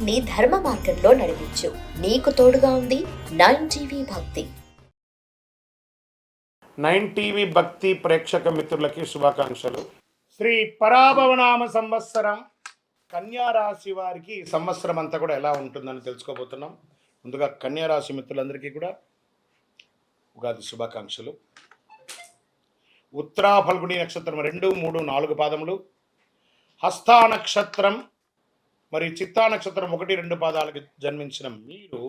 జీవితాన్ని ధర్మ మార్గంలో నడిపించు. నీకు తోడుగా ఉంది 9 భక్తి. 9 భక్తి ప్రేక్షక మిత్రులకి శుభాకాంక్షలు. శ్రీ పరాభవనామ సంవత్సరం కన్యా రాశి వారికి సంవత్సరం అంతా కూడా ఎలా ఉంటుందని తెలుసుకోబోతున్నాం. ముందుగా కన్యా రాశి మిత్రులందరికీ కూడా ఉగాది శుభాకాంక్షలు. ఉత్తరా ఫల్గుని నక్షత్రం 2, 3, 4 పాదములు, హస్తా నక్షత్రం మరియు చిత్తా నక్షత్రం 1, 2 పాదాలకు జన్మించిన మీరు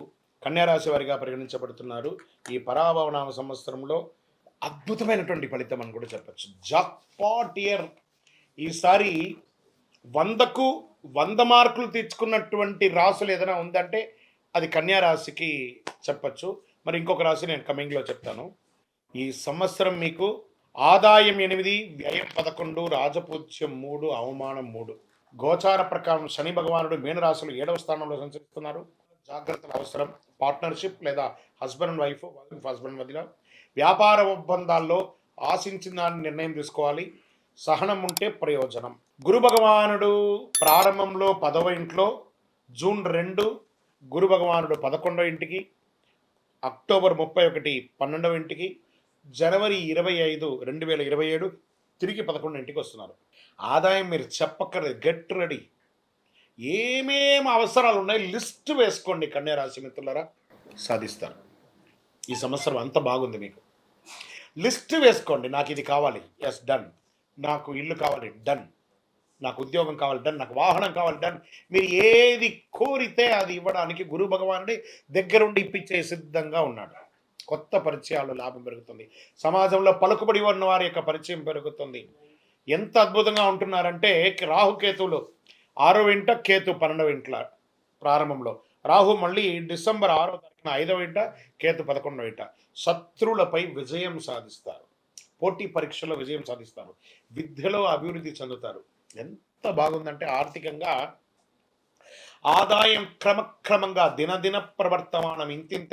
కన్యారాశి వారిగా పరిగణించబడుతున్నారు. ఈ పరాభవనామ సంవత్సరంలో అద్భుతమైనటువంటి ఫలితం అని కూడా చెప్పచ్చు. Jackpot year. ఈసారి 100కు 100 మార్కులు తెచ్చుకున్నటువంటి రాశులు ఏదైనా ఉందంటే అది కన్యారాశికి చెప్పచ్చు. మరి ఇంకొక రాశి నేను కమింగ్లో చెప్తాను. ఈ సంవత్సరం మీకు ఆదాయం 8, వ్యయం 11, రాజపూజ్యం 3, అవమానం 3. గోచార ప్రకారం శని భగవానుడు మీనరాశులు 7వ స్థానంలో సంచరిస్తున్నారు. జాగ్రత్తలు అవసరం. పార్ట్నర్షిప్ లేదా హస్బెండ్ అండ్ వైఫ్ మధ్యలో వ్యాపార ఒప్పందాల్లో ఆశించిన దాన్ని నిర్ణయం తీసుకోవాలి. సహనం ఉంటే ప్రయోజనం. గురు భగవానుడు ప్రారంభంలో 10వ ఇంట్లో, జూన్ 2 గురు భగవానుడు 11వ ఇంటికి, అక్టోబర్ 31 12వ ఇంటికి, జనవరి 25 2027 తిరిగి 11వ ఇంటికి వస్తున్నారు. ఆదాయం మీరు చెప్పక్కర్లేదు. Get ready. ఏమేమి అవసరాలు ఉన్నాయి లిస్ట్ వేసుకోండి. కన్యారాశి మిత్రులారా, సాధిస్తారు. ఈ సంవత్సరం అంత బాగుంది. మీకు లిస్ట్ వేసుకోండి. నాకు ఇది కావాలి, ఎస్ డన్. నాకు ఇల్లు కావాలి, డన్. నాకు ఉద్యోగం కావాలి, డన్. నాకు వాహనం కావాలి, డన్. మీరు ఏది కోరితే అది ఇవ్వడానికి గురు భగవానుడి దగ్గరుండి ఇప్పించే సిద్ధంగా ఉన్నాడు. కొత్త పరిచయాలు, లాభం పెరుగుతుంది. సమాజంలో పలుకుబడి ఉన్న వారి యొక్క పరిచయం పెరుగుతుంది. ఎంత అద్భుతంగా ఉంటున్నారంటే రాహుకేతువులు 6వ ఇంట, కేతు 12వ ఇంట్ల ప్రారంభంలో. రాహు మళ్ళీ డిసెంబర్ 6వ తారీఖున 5వ ఇంట, కేతు 11వ ఇంట. శత్రువులపై విజయం సాధిస్తారు. పోటీ పరీక్షలో విజయం సాధిస్తారు. విద్యలో అభివృద్ధి చెందుతారు. ఎంత బాగుందంటే ఆర్థికంగా ఆదాయం క్రమక్రమంగా దినదిన ప్రవర్తమానం ఇంతింత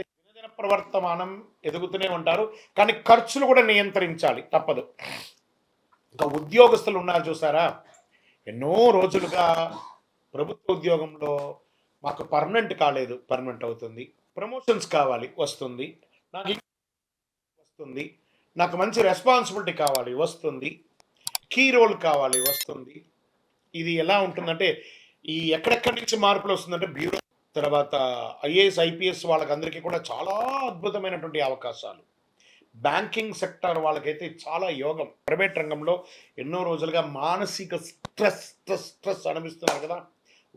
ప్రవర్తమానం ఎదుగుతూనే ఉంటారు. కానీ ఖర్చులు కూడా నియంత్రించాలి, తప్పదు. ఇంకా ఉద్యోగస్తులు ఉన్నారు చూసారా, ఎన్నో రోజులుగా ప్రభుత్వ ఉద్యోగంలో మాకు పర్మనెంట్ కాలేదు, పర్మనెంట్ అవుతుంది. ప్రమోషన్స్ కావాలి, వస్తుంది. నాకు మంచి రెస్పాన్సిబిలిటీ కావాలి, వస్తుంది. కీ రోల్ కావాలి, వస్తుంది. ఇది ఎలా ఉంటుందంటే ఈ ఎక్కడెక్కడి నుంచి మార్పులు వస్తుందంటే బ్యూరో తర్వాత ఐఏఎస్ ఐపీఎస్ వాళ్ళకందరికీ కూడా చాలా అద్భుతమైనటువంటి అవకాశాలు. బ్యాంకింగ్ సెక్టర్ వాళ్ళకైతే చాలా యోగం. ప్రైవేట్ రంగంలో ఎన్నో రోజులుగా మానసిక స్ట్రెస్ అనిపిస్తున్నారు కదా.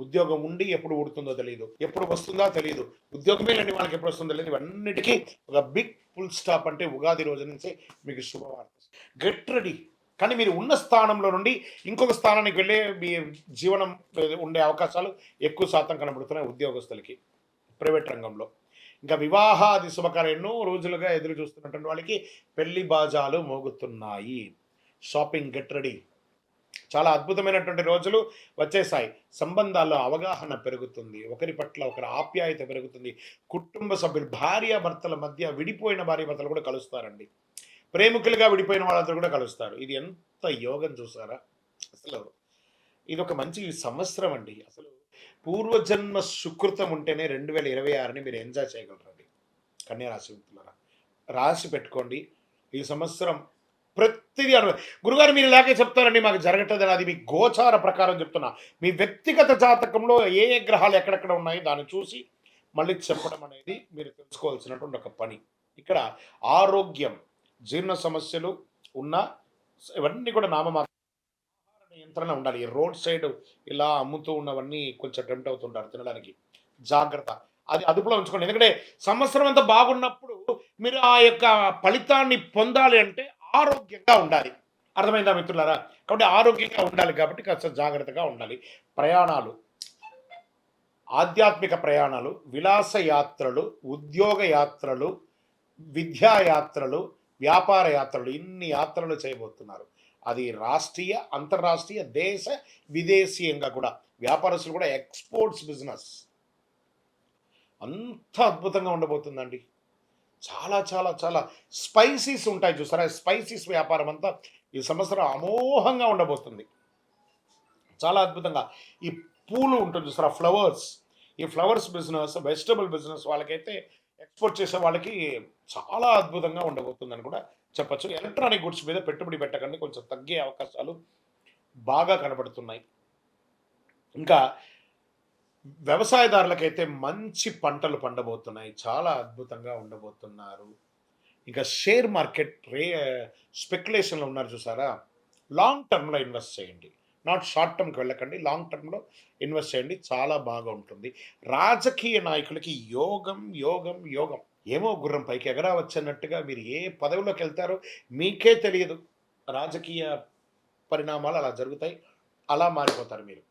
ఉద్యోగం ఉండి ఎప్పుడు ఊడుతుందో తెలియదు, ఎప్పుడు వస్తుందో తెలియదు, ఉద్యోగమే లేని వాళ్ళకి ఎప్పుడు వస్తుందో తెలియదు. ఇవన్నిటికీ ఒక బిగ్ ఫుల్ స్టాప్ అంటే ఉగాది రోజు నుంచి మీకు శుభవార్త. Get ready. కానీ మీరు ఉన్న స్థానంలో నుండి ఇంకొక స్థానానికి వెళ్ళే మీ జీవనం ఉండే అవకాశాలు ఎక్కువ శాతం కనబడుతున్నాయి ఉద్యోగస్తులకి ప్రైవేట్ రంగంలో. ఇంకా వివాహాది శుభకార్యం ఎన్నో రోజులుగా ఎదురు చూస్తున్నటువంటి వాళ్ళకి పెళ్లి బాజాలు మోగుతున్నాయి. Shopping, get ready. చాలా అద్భుతమైనటువంటి రోజులు వచ్చేసాయి. సంబంధాల్లో అవగాహన పెరుగుతుంది. ఒకరి పట్ల ఒకరి ఆప్యాయత పెరుగుతుంది. కుటుంబ సభ్యులు, భార్యాభర్తల మధ్య విడిపోయిన భార్యాభర్తలు కూడా కలుస్తారండి. ప్రేమికులుగా విడిపోయిన వాళ్ళతో కూడా కలుస్తారు. ఇది ఎంత యోగం చూసారా. అసలు ఇది ఒక మంచి సంవత్సరం అండి. అసలు పూర్వజన్మ సుకృతం ఉంటేనే 2026ని మీరు ఎంజాయ్ చేయగలరండి. కన్యారాశి మిత్రులారా, రాసి పెట్టుకోండి. ఈ సంవత్సరం ప్రతిదీ గురుగారు మీరు ఇలాగే చెప్తారండి, మాకు జరగట్లేదు. అది మీ గోచార ప్రకారం చెప్తున్నా. మీ వ్యక్తిగత జాతకంలో ఏ ఏ గ్రహాలు ఎక్కడెక్కడ ఉన్నాయో దాన్ని చూసి మళ్ళీ చెప్పడం అనేది మీరు తెలుసుకోవాల్సినటువంటి ఒక పని. ఇక్కడ ఆరోగ్యం, జీర్ణ సమస్యలు ఉన్న ఇవన్నీ కూడా నామమాత్రం. ఆహార నియంత్రణ ఉండాలి. రోడ్ సైడ్ ఇలా అమ్ముతూ ఉన్నవన్నీ కొంచెం టెంప్ట్ అవుతుంటారు తినడానికి. జాగ్రత్త, అది అదుపులో ఉంచుకోండి. ఎందుకంటే సంవత్సరం అంతా బాగున్నప్పుడు మీరు ఆ యొక్క ఫలితాన్ని పొందాలి అంటే ఆరోగ్యంగా ఉండాలి. అర్థమైందా మిత్రులారా? కాబట్టి ఆరోగ్యంగా ఉండాలి కాబట్టి కాస్త జాగ్రత్తగా ఉండాలి. ప్రయాణాలు, ఆధ్యాత్మిక ప్రయాణాలు, విలాస యాత్రలు, ఉద్యోగ యాత్రలు, విద్యాయాత్రలు, వ్యాపార యాత్రలు, ఇన్ని యాత్రలు చేయబోతున్నారు. అది రాష్ట్రీయ, అంతర్రాష్ట్రీయ, దేశ విదేశీయంగా కూడా. వ్యాపారస్తులు కూడా ఎక్స్పోర్ట్స్ బిజినెస్ అంత అద్భుతంగా ఉండబోతుందండి. చాలా చాలా చాలా స్పైసీస్ ఉంటాయి చూసారా. స్పైసీస్ వ్యాపారం అంతా ఈ సంవత్సరం అమోఘంగా ఉండబోతుంది. చాలా అద్భుతంగా. ఈ పూలు ఉంటుంది చూసారా, ఫ్లవర్స్, ఈ ఫ్లవర్స్ బిజినెస్, వెజిటబుల్ బిజినెస్ వాళ్ళకైతే ఎక్స్‌పోర్ట్ చేసే వాళ్ళకి చాలా అద్భుతంగా ఉండబోతుందని కూడా చెప్పొచ్చు. ఎలక్ట్రానిక్ గుడ్స్ మీద పెట్టుబడి పెట్టకండి. కొంచెం తగ్గే అవకాశాలు బాగా కనబడుతున్నాయి. ఇంకా వ్యవసాయదారులకైతే మంచి పంటలు పండబోతున్నాయి. చాలా అద్భుతంగా ఉండబోతున్నారు. ఇంకా షేర్ మార్కెట్ స్పెక్యులేషన్‌లో ఉన్నారు చూసారా? లాంగ్ టర్మ్‌లో ఇన్వెస్ట్ చేయండి. నాట్ షార్ట్ టర్మ్‌కి వెళ్ళకండి. లాంగ్ టర్మ్‌లో ఇన్వెస్ట్ చేయండి. చాలా బాగా ఉంటుంది. రాజకీయ నాయకులకి యోగం, యోగం, యోగం. ఏమో గుర్రం పైకి ఎగరవచ్చన్నట్టుగా మీరు ఏ పదవిలోకెళ్తారో మీకే తెలియదు. రాజకీయ పరిణామాలు అలా జరుగుతాయి. అలా మారిపోతారు మీరు.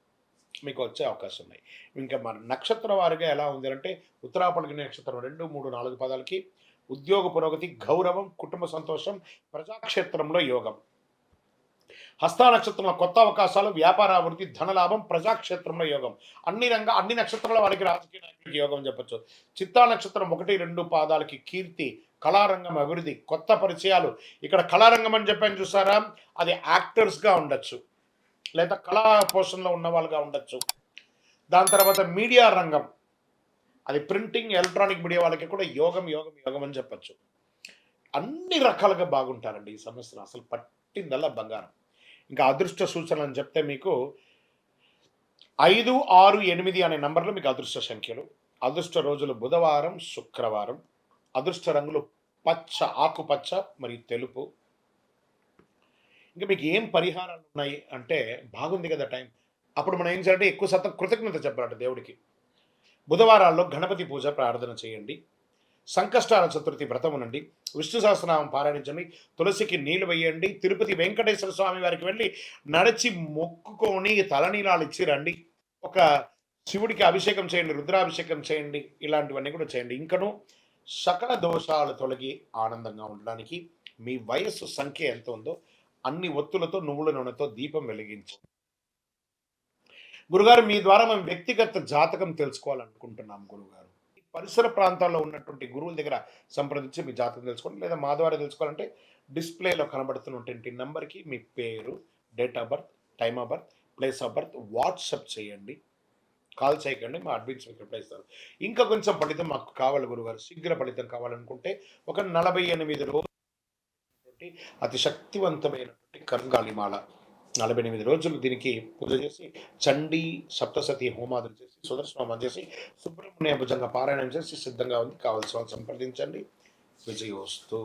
మీకు వచ్చే అవకాశం ఉన్నాయి. ఇంకా మన నక్షత్ర వారీగా ఎలా ఉంది అంటే ఉత్తరా ఫల్గుని నక్షత్రం 2, 3, 4 పాదాలకి ఉద్యోగ పురోగతి, గౌరవం, కుటుంబ సంతోషం, ప్రజాక్షేత్రంలో యోగం. హస్త నక్షత్రంలో కొత్త అవకాశాలు, వ్యాపార అభివృద్ధి, ధనలాభం, ప్రజాక్షేత్రంలో యోగం. అన్ని నక్షత్రాల వారికి రాజకీయ నాయకుడికి యోగం చెప్పొచ్చు. చిత్తా నక్షత్రం 1, 2 పాదాలకి కీర్తి, కళారంగం అభివృద్ధి, కొత్త పరిచయాలు. ఇక్కడ కళారంగం అని చెప్పాను చూసారా? అది యాక్టర్స్గా ఉండొచ్చు, లేదా కళా పోషణలో ఉన్న వాళ్ళుగా ఉండొచ్చు. దాని తర్వాత మీడియా రంగం, అది ప్రింటింగ్, ఎలక్ట్రానిక్ మీడియా వాళ్ళకి కూడా యోగం, యోగం, యోగం అని చెప్పొచ్చు. అన్ని రకాలుగా బాగుంటారండి ఈ సంవత్సరం. అసలు పట్టిందల్లా బంగారం. ఇంకా అదృష్ట సూచనలు అని చెప్తే మీకు 5, 6, 8 అనే నంబర్లు మీకు అదృష్ట సంఖ్యలు. అదృష్ట రోజులు బుధవారం, శుక్రవారం. అదృష్ట రంగులు పచ్చ, ఆకుపచ్చ మరియు తెలుపు. ఇంకా మీకు ఏం పరిహారాలు ఉన్నాయి అంటే బాగుంది కదా టైం. అప్పుడు మనం ఏం చేయాలంటే ఎక్కువ శాతం కృతజ్ఞత చెప్పాలంట దేవుడికి. బుధవారాల్లో గణపతి పూజ ప్రార్థన చేయండి. సంకష్టాల చతుర్థి వ్రతం ఉండండి. విష్ణు సహస్రనామం పారాయణించండి. తులసికి నీళ్లు వేయండి. తిరుపతి వెంకటేశ్వర స్వామి వారికి వెళ్ళి నడిచి మొక్కుకొని తలనీలాలు ఇచ్చి రండి. ఒక శివుడికి అభిషేకం చేయండి, రుద్రాభిషేకం చేయండి. ఇలాంటివన్నీ కూడా చేయండి. ఇంకను సకల దోషాలు తొలగి ఆనందంగా ఉండడానికి మీ వయస్సు సంఖ్య ఎంత ఉందో అన్ని ఒత్తులతో, నువ్వుల నూనెతో దీపం వెలిగించు. గురుగారు, మీ ద్వారా మేము వ్యక్తిగత జాతకం తెలుసుకోవాలనుకుంటున్నాం గురుగారు. పరిసర ప్రాంతాల్లో ఉన్నటువంటి గురువుల దగ్గర సంప్రదించి మీ జాతకం తెలుసుకోండి, లేదా మా ద్వారా తెలుసుకోవాలంటే డిస్ప్లేలో కనబడుతున్నటువంటి నెంబర్కి మీ పేరు, date of birth, time of birth, place of birth WhatsApp చేయండి. కాల్ చేయకండి, మా అడ్మిన్స్ మీకు రిప్లై ఇస్తారు. ఇంకా కొంచెం ఫలితం మాకు కావాలి గురుగారు, శీఘ్ర ఫలితం కావాలనుకుంటే ఒక 48 రోజులు అతి శక్తివంతమైనటువంటి కర్గాలిమాల 48 రోజులు దీనికి పూజ చేసి, చండీ సప్తసతి హోమాదులు చేసి, సుదర్శన హోమం చేసి, సుబ్రహ్మణ్య భుజంగా పారాయణం చేసి సిద్ధంగా ఉంది. కావాల్సిన వాళ్ళు సంప్రదించండి. విజయోస్తు.